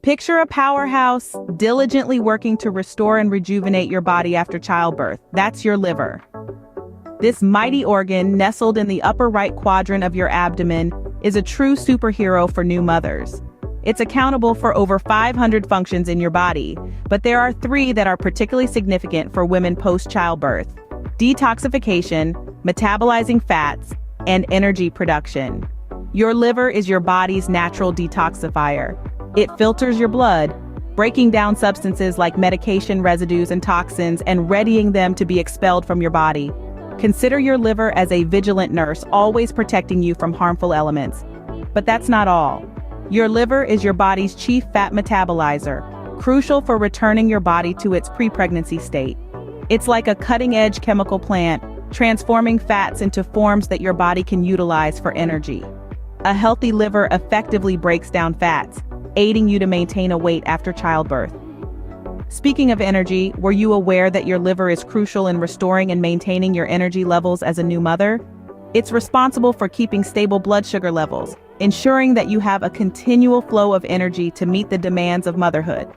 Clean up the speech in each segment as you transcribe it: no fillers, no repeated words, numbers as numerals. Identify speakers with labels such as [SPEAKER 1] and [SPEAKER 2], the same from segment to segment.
[SPEAKER 1] Picture a powerhouse diligently working to restore and rejuvenate your body after childbirth. That's your liver. This mighty organ, nestled in the upper right quadrant of your abdomen, is a true superhero for new mothers. It's accountable for over 500 functions in your body, but there are 3 that are particularly significant for women post-childbirth: detoxification, metabolizing fats, and energy production. Your liver is your body's natural detoxifier. It filters your blood, breaking down substances like medication residues and toxins and readying them to be expelled from your body. Consider your liver as a vigilant nurse, always protecting you from harmful elements. But that's not all. Your liver is your body's chief fat metabolizer, crucial for returning your body to its pre-pregnancy state. It's like a cutting-edge chemical plant, transforming fats into forms that your body can utilize for energy. A healthy liver effectively breaks down fats, aiding you to maintain a weight after childbirth. Speaking of energy, were you aware that your liver is crucial in restoring and maintaining your energy levels as a new mother? It's responsible for keeping stable blood sugar levels, ensuring that you have a continual flow of energy to meet the demands of motherhood.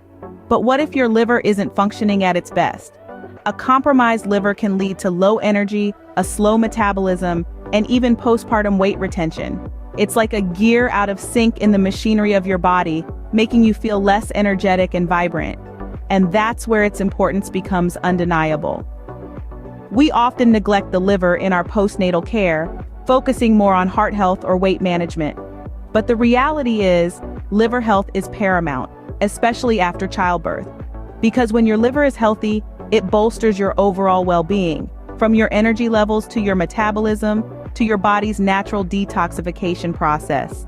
[SPEAKER 1] But what if your liver isn't functioning at its best? A compromised liver can lead to low energy, a slow metabolism, and even postpartum weight retention. It's like a gear out of sync in the machinery of your body, making you feel less energetic and vibrant. And that's where its importance becomes undeniable. We often neglect the liver in our postnatal care, focusing more on heart health or weight management. But the reality is, liver health is paramount, especially after childbirth. Because when your liver is healthy, it bolsters your overall well-being, from your energy levels to your metabolism, to your body's natural detoxification process.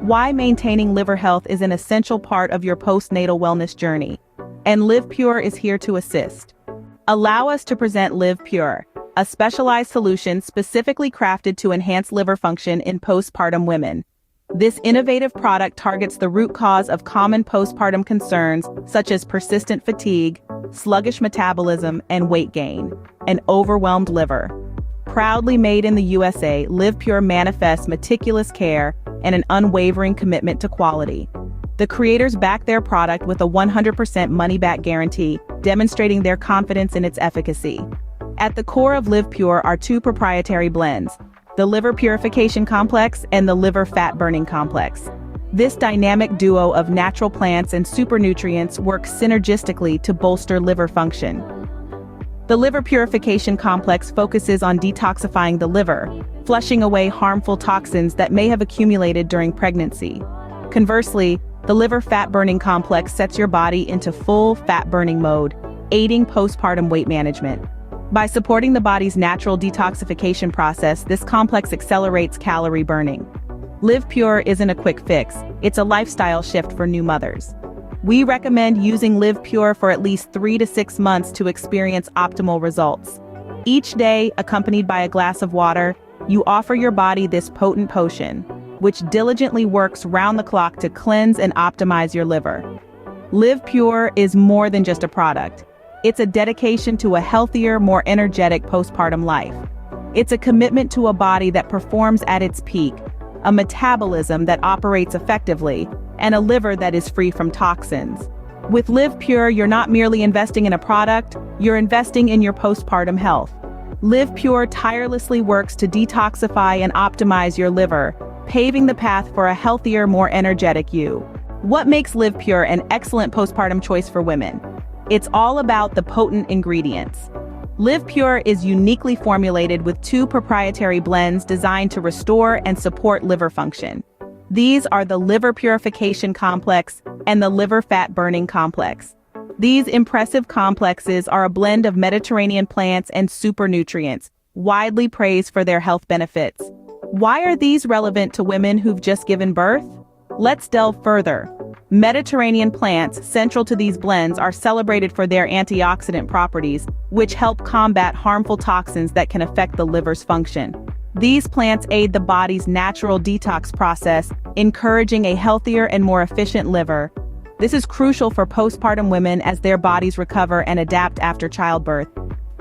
[SPEAKER 1] Why maintaining liver health is an essential part of your postnatal wellness journey, and Liv Pure is here to assist. Allow us to present Liv Pure, a specialized solution specifically crafted to enhance liver function in postpartum women. This innovative product targets the root cause of common postpartum concerns such as persistent fatigue, sluggish metabolism, and weight gain, an overwhelmed liver. Proudly made in the USA, Liv Pure manifests meticulous care and an unwavering commitment to quality. The creators back their product with a 100% money-back guarantee, demonstrating their confidence in its efficacy. At the core of Liv Pure are 2 proprietary blends, the Liver Purification Complex and the Liver Fat Burning Complex. This dynamic duo of natural plants and supernutrients works synergistically to bolster liver function. The Liver Purification Complex focuses on detoxifying the liver, flushing away harmful toxins that may have accumulated during pregnancy. Conversely, the Liver Fat Burning Complex sets your body into full fat-burning mode, aiding postpartum weight management. By supporting the body's natural detoxification process, this complex accelerates calorie burning. Liv Pure isn't a quick fix, it's a lifestyle shift for new mothers. We recommend using Liv Pure for at least 3 to 6 months to experience optimal results. Each day, accompanied by a glass of water, you offer your body this potent potion, which diligently works round the clock to cleanse and optimize your liver. Liv Pure is more than just a product. It's a dedication to a healthier, more energetic postpartum life. It's a commitment to a body that performs at its peak, a metabolism that operates effectively, and a liver that is free from toxins. With Liv Pure, you're not merely investing in a product, you're investing in your postpartum health. Liv Pure tirelessly works to detoxify and optimize your liver, paving the path for a healthier, more energetic you. What makes Liv Pure an excellent postpartum choice for women? It's all about the potent ingredients. Liv Pure is uniquely formulated with 2 proprietary blends designed to restore and support liver function. These are the Liver Purification Complex and the Liver Fat Burning Complex. These impressive complexes are a blend of Mediterranean plants and supernutrients, widely praised for their health benefits. Why are these relevant to women who've just given birth? Let's delve further. Mediterranean plants central to these blends are celebrated for their antioxidant properties, which help combat harmful toxins that can affect the liver's function. These plants aid the body's natural detox process, encouraging a healthier and more efficient liver. This is crucial for postpartum women as their bodies recover and adapt after childbirth.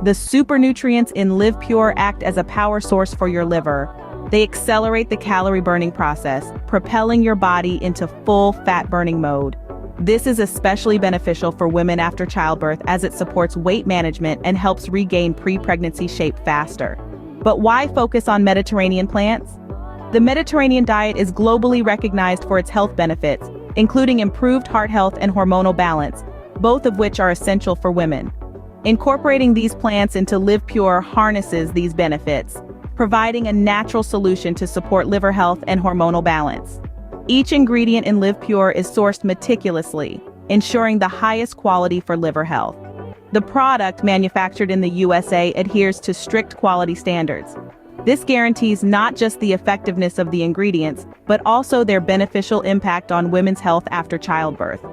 [SPEAKER 1] The supernutrients in Liv Pure act as a power source for your liver. They accelerate the calorie burning process, propelling your body into full fat burning mode. This is especially beneficial for women after childbirth as it supports weight management and helps regain pre-pregnancy shape faster. But why focus on Mediterranean plants? The Mediterranean diet is globally recognized for its health benefits, including improved heart health and hormonal balance, both of which are essential for women. Incorporating these plants into LivPure harnesses these benefits, providing a natural solution to support liver health and hormonal balance. Each ingredient in LivPure is sourced meticulously, ensuring the highest quality for liver health. The product, manufactured in the USA, adheres to strict quality standards. This guarantees not just the effectiveness of the ingredients, but also their beneficial impact on women's health after childbirth.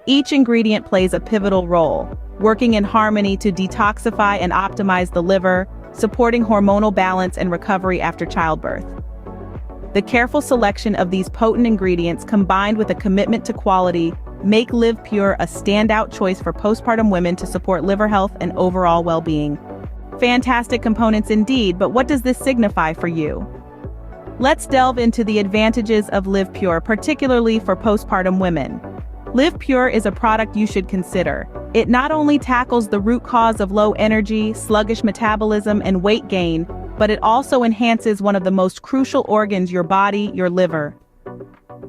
[SPEAKER 1] Each ingredient plays a pivotal role, working in harmony to detoxify and optimize the liver, supporting hormonal balance and recovery after childbirth. The careful selection of these potent ingredients combined with a commitment to quality make LivPure a standout choice for postpartum women to support liver health and overall well-being. Fantastic components indeed, but what does this signify for you? Let's delve into the advantages of LivPure, particularly for postpartum women. LivPure is a product you should consider. It not only tackles the root cause of low energy, sluggish metabolism, and weight gain, but it also enhances one of the most crucial organs your body, your liver.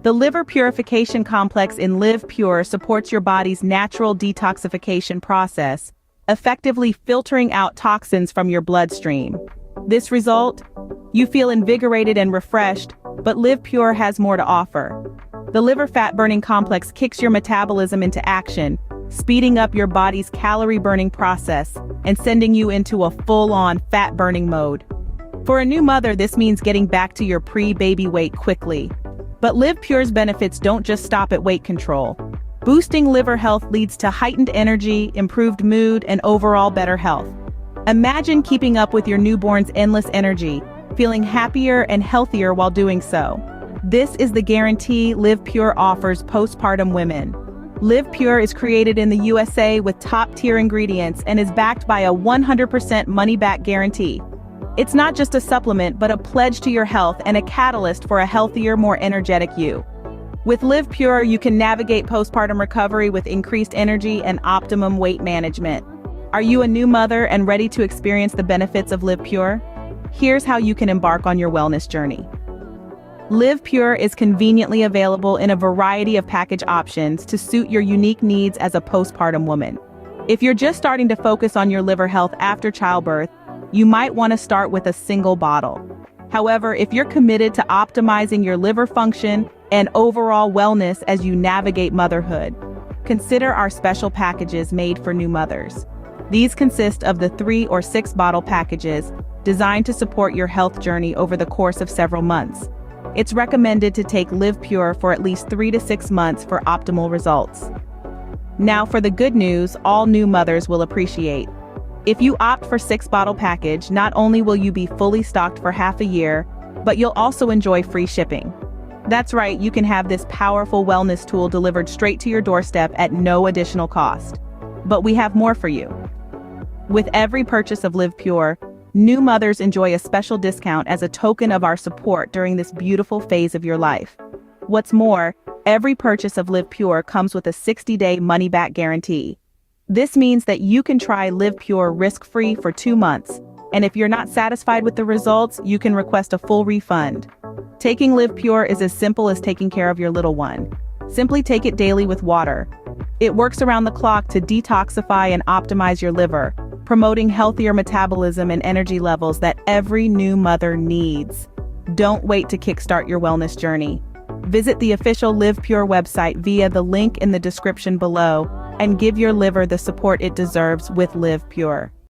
[SPEAKER 1] The liver purification complex in LivPure supports your body's natural detoxification process, effectively filtering out toxins from your bloodstream. This result? You feel invigorated and refreshed, but LivPure has more to offer. The liver fat-burning complex kicks your metabolism into action, speeding up your body's calorie-burning process and sending you into a full-on fat-burning mode. For a new mother, this means getting back to your pre-baby weight quickly. But LivPure's benefits don't just stop at weight control. Boosting liver health leads to heightened energy, improved mood, and overall better health. Imagine keeping up with your newborn's endless energy, feeling happier and healthier while doing so. This is the guarantee LivPure offers postpartum women. LivPure is created in the USA with top-tier ingredients and is backed by a 100% money-back guarantee. It's not just a supplement, but a pledge to your health and a catalyst for a healthier, more energetic you. With LivPure, you can navigate postpartum recovery with increased energy and optimum weight management. Are you a new mother and ready to experience the benefits of LivPure? Here's how you can embark on your wellness journey. LivPure is conveniently available in a variety of package options to suit your unique needs as a postpartum woman. If you're just starting to focus on your liver health after childbirth, you might want to start with a single bottle. However, if you're committed to optimizing your liver function and overall wellness as you navigate motherhood, consider our special packages made for new mothers. These consist of the 3 or 6 bottle packages designed to support your health journey over the course of several months. It's recommended to take LivPure for at least 3 to 6 months for optimal results. Now for the good news all new mothers will appreciate. If you opt for 6-bottle package, not only will you be fully stocked for half a year, but you'll also enjoy free shipping. That's right, you can have this powerful wellness tool delivered straight to your doorstep at no additional cost. But we have more for you. With every purchase of LivPure, new mothers enjoy a special discount as a token of our support during this beautiful phase of your life. What's more, every purchase of LivPure comes with a 60-day money-back guarantee. This means that you can try LivPure risk-free for 2 months, and if you're not satisfied with the results, you can request a full refund. Taking LivPure is as simple as taking care of your little one. Simply take it daily with water. It works around the clock to detoxify and optimize your liver, promoting healthier metabolism and energy levels that every new mother needs. Don't wait to kickstart your wellness journey. Visit the official LivPure website via the link in the description below and give your liver the support it deserves with LivPure.